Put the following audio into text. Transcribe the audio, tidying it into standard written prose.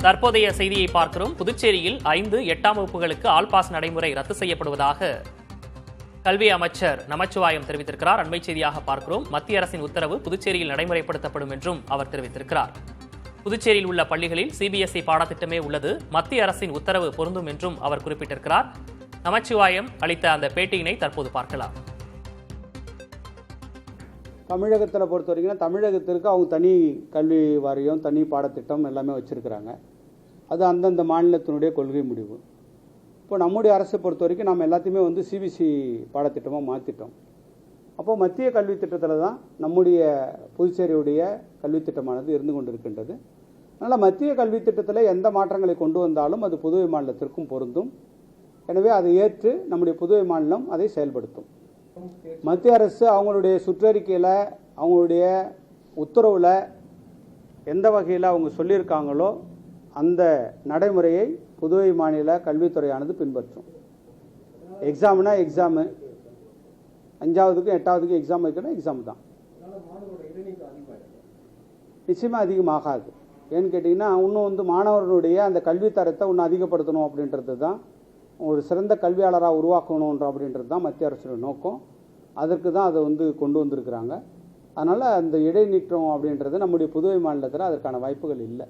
தற்போதைய செய்தியை பார்க்கிறோம். புதுச்சேரியில் 5, 8ஆம் வகுப்புகளுக்கு ஆல் பாஸ் நடைமுறை ரத்து செய்யப்படுவதாக கல்வி அமைச்சர் நமச்சிவாயம் தெரிவித்திருக்கிறார். அண்மை செய்தியாக பார்க்கிறோம். மத்திய அரசின் உத்தரவு புதுச்சேரியில் நடைமுறைப்படுத்தப்படும் என்றும் அவர் தெரிவித்திருக்கிறார். புதுச்சேரியில் உள்ள பள்ளிகளில் சிபிஎஸ்இ பாடத்திட்டமே உள்ளது, மத்திய அரசின் உத்தரவு பொருந்தும் என்றும் அவர் குறிப்பிட்டிருக்கிறார். நமச்சிவாயம் அளித்த அந்த பேட்டியினை தற்போது பார்க்கலாம். தமிழகத்தில் பொறுத்த வரைக்கும் தமிழகத்திற்கு அவங்க தனி கல்வி வாரியம், தனி பாடத்திட்டம் எல்லாமே வச்சுருக்கிறாங்க. அது அந்தந்த மாநிலத்தினுடைய கொள்கை முடிவு. இப்போ நம்முடைய அரசை பொறுத்த வரைக்கும் நம்ம எல்லாத்தையுமே சிபிஎஸ்இ பாடத்திட்டமாக மாற்றிட்டோம். அப்போது மத்திய கல்வி திட்டத்தில் தான் நம்முடைய புதுச்சேரியுடைய கல்வித்திட்டமானது இருந்து கொண்டு இருக்கின்றது. அதனால் மத்திய கல்வி திட்டத்தில் எந்த மாற்றங்களை கொண்டு வந்தாலும் அது புதுவை மாநிலத்திற்கும் பொருந்தும். எனவே அதை ஏற்று நம்முடைய புதுவை மாநிலம் அதை செயல்படுத்தும். மத்திய அரசு அவங்களுடைய சுற்றறிக்கையில், அவங்களுடைய உத்தரவில் எந்த வகையில் அவங்க சொல்லியிருக்காங்களோ அந்த நடைமுறையை புதுவை மாநில கல்வித்துறையானது பின்பற்றும். எக்ஸாம்னா எக்ஸாமு, 5ஆவதுக்கும் 8ஆவதுக்கும் எக்ஸாம் வைக்கணும், எக்ஸாம் தான். நிச்சயமாக அதிகமாகாது. ஏன்னு கேட்டிங்கன்னா இன்னும் மாணவர்களுடைய அந்த கல்வித்தரத்தை இன்னும் அதிகப்படுத்தணும் அப்படின்றது தான், ஒரு சிறந்த கல்வியாளராக உருவாக்கணுன்ற அப்படின்றது தான் மத்திய அரசோட நோக்கம். அதற்கு தான் அதை கொண்டு வந்திருக்கிறாங்க. அதனால் அந்த இடைநீக்கம் அப்படின்றது நம்முடைய புதுவை மாநிலத்தில் அதற்கான வாய்ப்புகள் இல்லை.